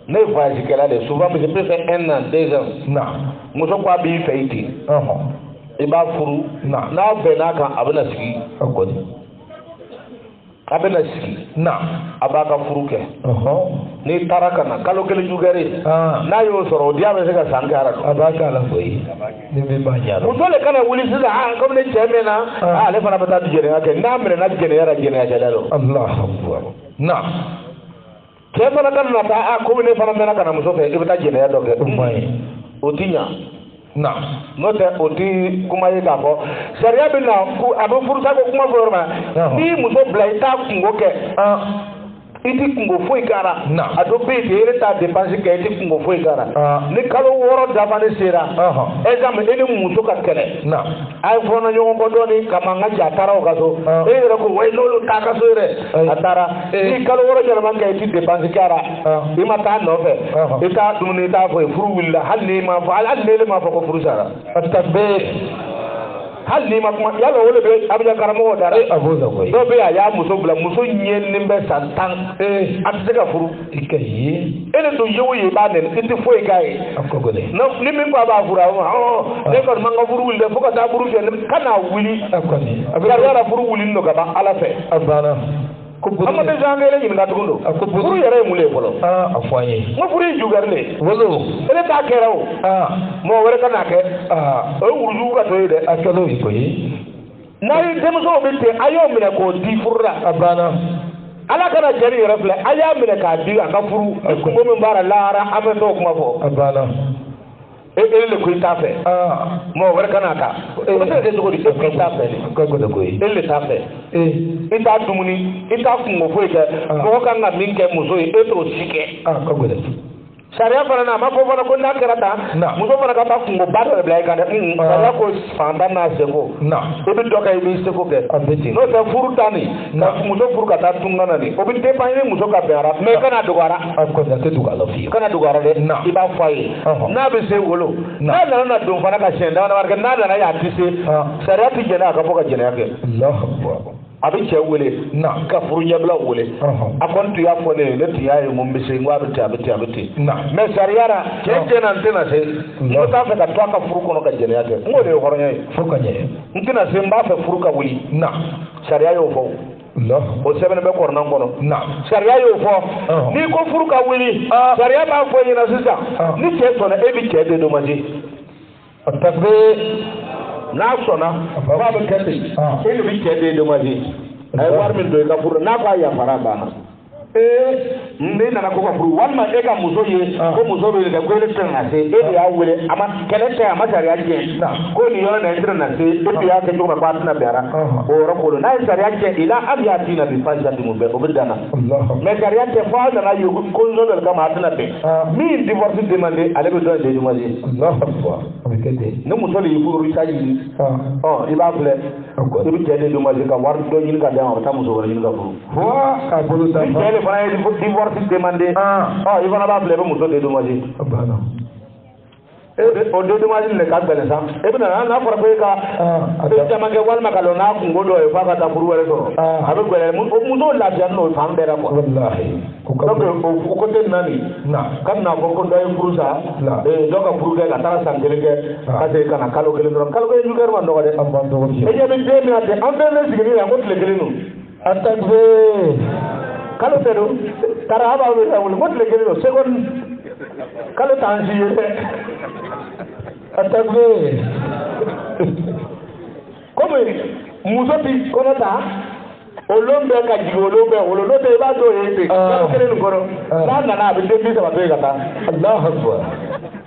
ne ye voyage kɛla de ye souvent je peux faire 1 an 2 ans na muso ko a b'i fɛ i ten i b'a furu n'a bɛnna kan a bɛna sigi a kɔni a bɛna sigi a b'a ka furu kɛ n'i taara ka na kalo kelen jugɛri n'a y'o sɔrɔ o diya bɛ se ka san kɛ ara a b'a k'a la koyi ni min b'a ɲa muso de kana wuli sisan comme ne cɛ mɛnna ale fana bɛ taa jɛnɛya kɛ n'a minɛna jɛnɛya la jɛnɛya kɛlɛ don Allahu Akbar na cɛ fana ka na taa comme ne fana mɛnna ka na muso fɛ i bɛ taa jɛnɛya dɔ kɛ o ti ɲa na n'o tɛ o ti kuma ye k'a fɔ sariya bɛ na a bɛ furusa ko kuma fɔ yɔrɔ ma n'i muso bila i t'a kungo kɛ i ti kungo foyi k'a la a dɔ bɛ yen ten e t'a dépense kɛ i ti kungo foyi k'a la ni kalo 6 dafalen sera exemple e ni muso ka kɛlɛ a ye fɔnɔ ɲɔgɔn kɔ dɔɔni ka mankan ci a taara o ka so e yɛrɛ ko wa n'olu t'a ka so yɛrɛ a taara ni kalo 6 ɲɛnama kɛ i ti dépense k'a la i ma taa nɔfɛ i t'a dumuni i t'a fɔ furu wulila hali ni ma fɔ hali ni ne ma fɔ ko furu sara hali ni ma kuma yala o de bɛ abijan karamɔgɔ da dɛ dɔw bɛ a y'a muso bila muso ɲɛnen bɛ san 10 a tɛ se ka furu i ka ye e de tun yewu ye i b'a nɛni i tɛ foyi k'a ye ni min ko a b'a furu a ma ne kɔni man ka furu wuli dɛ fo ka taa furu fɛ ka n'a wuli sariya la furu wuli don ka ban ala fɛ a banna an ma bɛ jan kelen ɲininka tugun don furu yɛrɛ ye mun ye fɔlɔ a fɔ an ye n ko furu ye jugɛri de wolo ele t'a kɛra o mɔgɔ wɛrɛ ka n'a kɛ o ye wurujugu ka to ye dɛ a kɛl'o ye koyi n'a ye denmusow bɛ ten a y'o minɛ k'o di furu la a banna ala kana jɛni yɛrɛ filɛ a y'a minɛ k'a di a ka furu kungo min b'a la lahara an bɛ t'o kuma fɔ a banna e le ko i t'a fɛ mɔgɔ wɛrɛ ka n'a ta o bɛ se ka kɛ cogo di e ko i t'a fɛ de e le t'a fɛ i t'a dumuni i t'a kungo foyi kɛ mɔgɔ kan ka min kɛ muso ye e t'o si kɛ sariya fana na a ma fɔ fana ko n'a kɛra tan muso fana ka taa kungo ba dɔ de bila i kan dɛ sariya ko fantan n'a seko i bɛ dɔ kɛ i b'i seko kɛ n'o tɛ furu ta nin ka muso furu ka taa tunga na nin o bɛ dépend i ni muso ka bɛn ara mais i kana dɔgɔyara kana dɔgɔyara dɛ i b'a fɔ a ye n'a bɛ se wolo n'a nana na don fana ka siɲɛ dama dama kɛ n'a nana y'a ti se sariya ti jɛnɛ a ka fɔ ka jɛnɛya kɛ a bɛ cɛ wele ka furu ɲɛbila wele a kɔni tun y'a fɔ ne ye ne tun y'a ye mun bɛ se n ko a bɛ ten a bɛ ten a bɛ ten mais sariya la cɛ jɛna n tɛna se n ko t'a fɛ ka to a ka furu kɔnɔ ka jɛnɛya kɛ n k'o de ye hɔrɔnya ye fo ka ɲɛ n tɛna se n b'a fɛ furu ka wuli sariya y'o fɔ o sɛbɛn bɛ kɔrɔnan kɔnɔ sariya y'o fɔ n'i ko furu ka wuli sariya b'a fɔ ɲɛna sisan ni cɛ sɔnna e bɛ cɛ dédommager n'a sɔnna f'a bɛ kɛ ten e de bɛ cɛ dédommager a ye wari min don i ka furu n'a ko a yafara banna ne nana ko ka furu walima e ka muso ye ko muso bɛ kɛ ko e tɛ na se e de y'a wele a ma kɛlɛ tɛ a ma sariya tiɲɛ ko nin yɔrɔ na e tɛ na se e de y'a kɛ cogo min ko a tɛna bɛn ara o yɔrɔ ko n'a ye sariya tiɲɛ i la hali y'a ti na bi fa jati mun bɛɛ o bɛ danna mais sariya tɛ fɔ aw nana ye condition dɔ de kama a tɛna bɛn min divorce demandé ale bɛ dɔ in dédommager ni muso de y'i furu i t'a ɲini i b'a filɛ i bɛ cɛ dédommager ka wari dɔ ɲini ka d'a ma a bɛ taa muso wɛrɛ ɲini ka furu fana ye divorce demandé i fana b'a filɛ i bɛ muso dédommager o dédommagé le ka gɛlɛn sa e bɛna n'a fɔra ko e ka fɛn caman kɛ walima ka dɔn n'a kungo dɔ ye f'a ka taa furu wɛrɛ sɔrɔ a bɛ gɛlɛn muso lafiyani n'o fan bɛɛ la quoi donc o côté naani ka na fɔ ko dɔ ye furu sa dɔ ka furu kɛ ka taara san kelen kɛ ka segin ka na kalo kelen dɔrɔn kalo kelen jugɛri ma nɔgɔ dɛ e ɲɛ bɛ den min na ten an bɛɛ bɛ sigi yan ko tile kelen don a ta kalo tɛ don taara a b'a wele ka wele ko tile kelen don seconde kalo t'an si ye dɛ a ta komi muso ti kɔnɔ ta olon bɛ ka jigin olon bɛ wolo n'o tɛ i b'a dɔn ye ten kalo kelen nin kɔrɔ n'a nana a bɛ den 30 to yen ka taa Allahu Akbar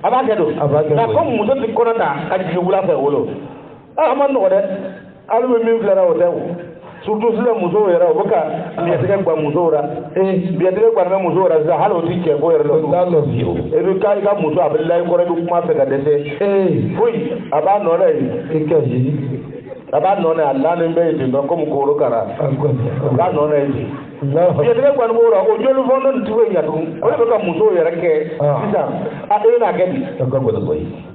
a b'a kɛ don nka komi muso ti kɔnɔ ta ka jigin wula fɛ wolo a ma nɔgɔ dɛ hali bɛ min filɛ o tɛ o surtout sila muso yɛrɛ o bɛ ka biɲɛtigɛ gba muso la biɲɛtigɛ gba muso la sisan hali o ti cɛ ko yɛrɛ la e bɛ ka i ka muso a bɛ layi kɔrɔ i bɛ kuma fɛ ka dɛsɛ foyi a b'a nɔ la yen a b'a nɔ la a lannen bɛ yen ten nɔ komi korokara a b'a nɔ la yen ten biɲɛtigɛ gba b'o la o joli fɔndɔ nin tigiw ye ɲa tugun o de bɛ ka muso yɛrɛ kɛ sisan a e n'a kɛ di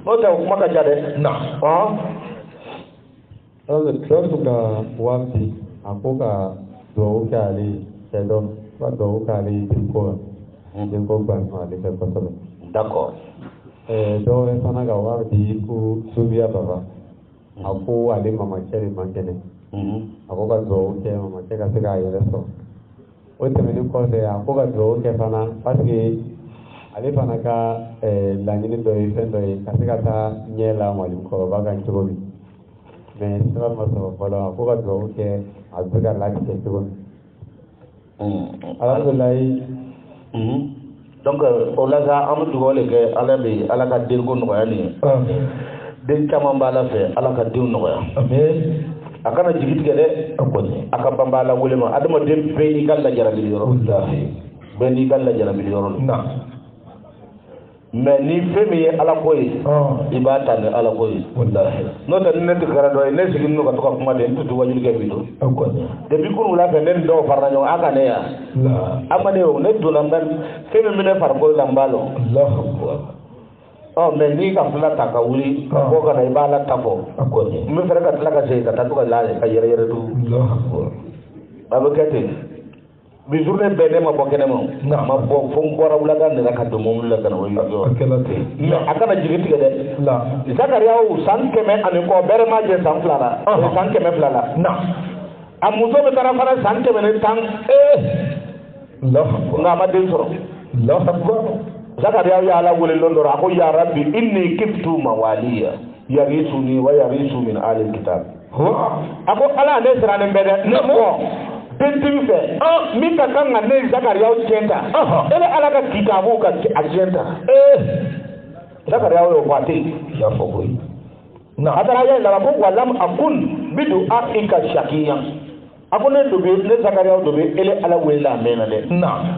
n'o tɛ o kuma ka ca dɛ dɔ tun ka waati a ko ka duwawu kɛ ale cɛ dɔ ka duwawu kɛ ale denko gbanima ale fɛ kosɛbɛ. d'accord. dɔ wɛrɛ fana ka wari di ko Subiya Baba a ko ale mamakɛ de man kɛnɛ a ko ka duwawu kɛ mamakɛ ka se k'a yɛrɛ sɔrɔ o tɛmɛnen kɔfɛ a ko ka duwawu kɛ fana parce que ale fana ka laɲini dɔ ye fɛn dɔ ye ka se ka taa ɲɛ la mɔgɔkɔrɔba kan cogo min. mais sira ma sɔrɔ fɔlɔ a ko ka duwawu kɛ a bɛ ka latigɛ cogo min. alhamdulilayi. donc o la sa an bɛ dugawu de kɛ ala ka denko nɔgɔya nin ye. den caman b'a la fɛ ala ka denw nɔgɔya. a kana jigi tigɛ dɛ a ka ban b'a la wele ma adamaden bɛɛ n'i ka lajarabili yɔrɔ bɛɛ n'i ka lajarabili yɔrɔ don. mais ni fɛn min ye ala ko ye i b'a ta ni ala ko ye n'o tɛ ni ne tɛ kɛra dɔ ye ne sigilen don ka to ka kuma de n tɛ wajuli kɛ bi don depuis kunun wula fɛ ne ni dɔw farala ɲɔgɔn a ka ne yan a ma ne o ne donna n bɛ fɛn min bɛ ne farikolo la n b'a dɔn mais n'i ka fila ta ka wuli ka bɔ ka na i b'a la ta fɔ n bɛ fɛrɛ ka tila ka segin ka taa to ka yɛrɛ yɛrɛ tugun a bɛ kɛ ten. bi journée bɛɛ ne ma bɔ kɛnɛ ma bɔ fo n bɔra wulada nana ka don mobili la ka na o yɔrɔ mais a kana jigi tigɛ dɛ Zakariyaw san 100 ani kɔ bɛrɛ ma jɛ san 2 la san 200 la a muso bɛ taara fana san 110 nka a ma den sɔrɔ Zakariyaw y'ala wele don dɔrɔn a ko ya rabbi inni kiftu mawaliya yarisuni wa yarisu min alil kitab a ko ala ne sirannen bɛ dɛ ne kɔ bentimi fɛ min ka kan ka ne Zakariyaw tiɲɛ ta e bɛ ala ka kitabu ka a tiɲɛ ta Zakariyaw y'o fɔ a tɛ yen i y'a fɔ koyi a taara yɛlɛ la ko walam akun bidu a i ka shakiya a ko ne Zakariyaw do bɛ ele ala wele la a mɛnna dɛ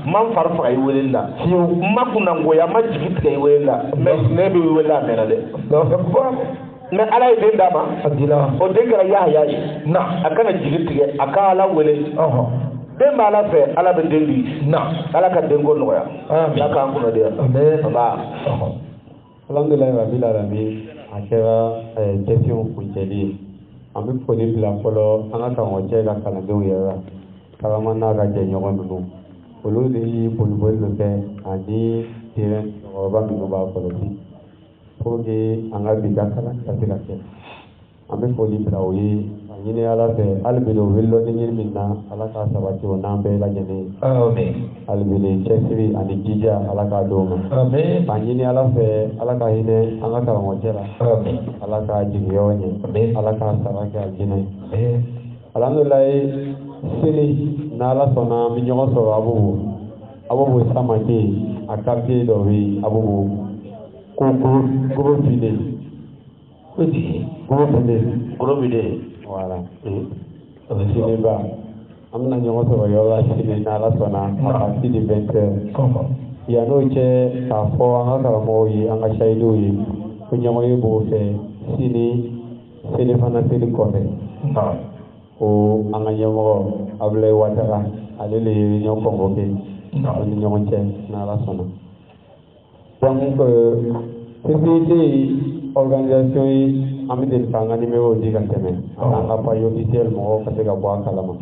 man fari faga i wele la n ma kunnangoya n ma jigi tigɛ i wele la mais ne bɛ wele la a mɛnna dɛ mais ala ye den d'a ma o den kɛra Yahaya ye a kana jigi tigɛ a ka ala wele den b'a ala fɛ ala bɛ den di ala ka denko nɔgɔya ala k'an kunna diya alhamdulilayi rabbil alamin a kɛra question kuncɛli ye an bɛ foli bila fɔlɔ an ka karamɔgɔcɛ ka kalandenw yɛrɛ la tagama n'a ka jɛɲɔgɔn ninnu olu de ye boliboli dɔ kɛ ani terrain cɛkɔrɔba minnu b'a kɔlɔsi pour que an ka bi ka kalan ka se ka kɛ an bɛ foli bila o ye a ɲini ala fɛ hali bi o bɛ lɔnni ɲini min na ala k'a sabati o n'an bɛɛ lajɛlen ye hali bi cɛsiri ani jija ala k'a d'o ma a ɲini ala fɛ ala ka hinɛ an ka karamɔgɔcɛ la ala k'a jigiyaw ɲɛ ala k'a sara kɛ a jinɛ ye alhamdulilayi seli n'ala sɔnna an bɛ ɲɔgɔn sɔrɔ abubu samake a quartier dɔ bɛ yen abubu ko groupe fide voilà siniba an bɛna ɲɔgɔn sɔrɔ yɔrɔ la sini n'ala sɔnna a partir de 20 heures yan'o cɛ k'a fɔ an ka karamɔgɔw ye an ka sayidiw ye ko ɲɔgɔn ye b'o fɛ sini fana seli kɔfɛ ko an ka ɲɛmɔgɔ Abulayi Watara ale de ye ɲɔgɔn convoqué o ni ɲɔgɔn cɛ n'ala sɔnna donc CCT organisation ye an bɛ deli k'an ka numéro di ka tɛmɛ an ka page officielle mɔgɔw ka se ka bɔ a kalama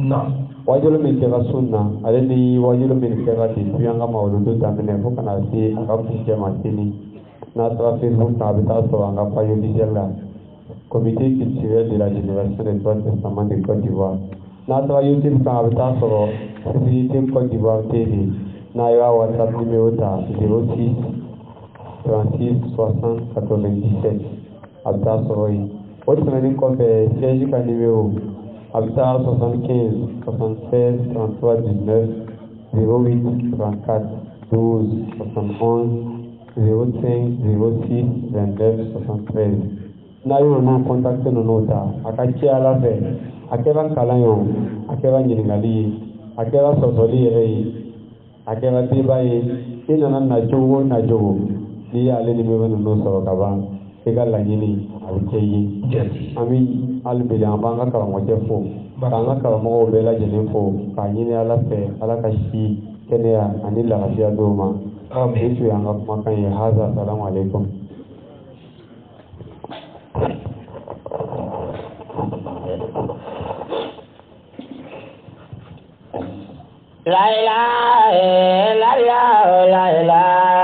wajulu min kɛra sun na ale ni wajulu min kɛra depuis an ka mawuludu daminɛ fo ka na se a ka kuncɛ ma sini n'a taara Facebook kan a bɛ taa sɔrɔ an ka page officielle la comité culturel de la génération des trois testaments de Côte d'Ivoire n'a taara YouTube kan a bɛ taa sɔrɔ CCT Côte d'Ivoire TV n'a y'a WhatsApp numéro ta 06 36 60 97 a bɛ taa sɔrɔ yen o tɛmɛnen kɔfɛ siège ka numéro a bɛ taa 75 76 33 19 08 34 12 71 05 06 29 73 n'a y'olu contacté ninnu ta a ka ci ala fɛ a kɛra kalan ye o a kɛra ɲininkali ye a kɛra sɔsɔli yɛrɛ ye a kɛra deba ye i nana nacogo o nacogo n'i y'ale ni bɛbɛ ninnu sɔrɔ ka ban i ka laɲini a bɛ kɛ ye an bɛ hali bi an b'an ka karamɔgɔcɛ fo k'an ka karamɔgɔw bɛɛ lajɛlen fo k'a ɲini ala fɛ ala ka si kɛnɛya ani lafiya d'o ma nin tun y'an ka kumakan ye haza salamu alaikum. La ilaha illallah, la ilaha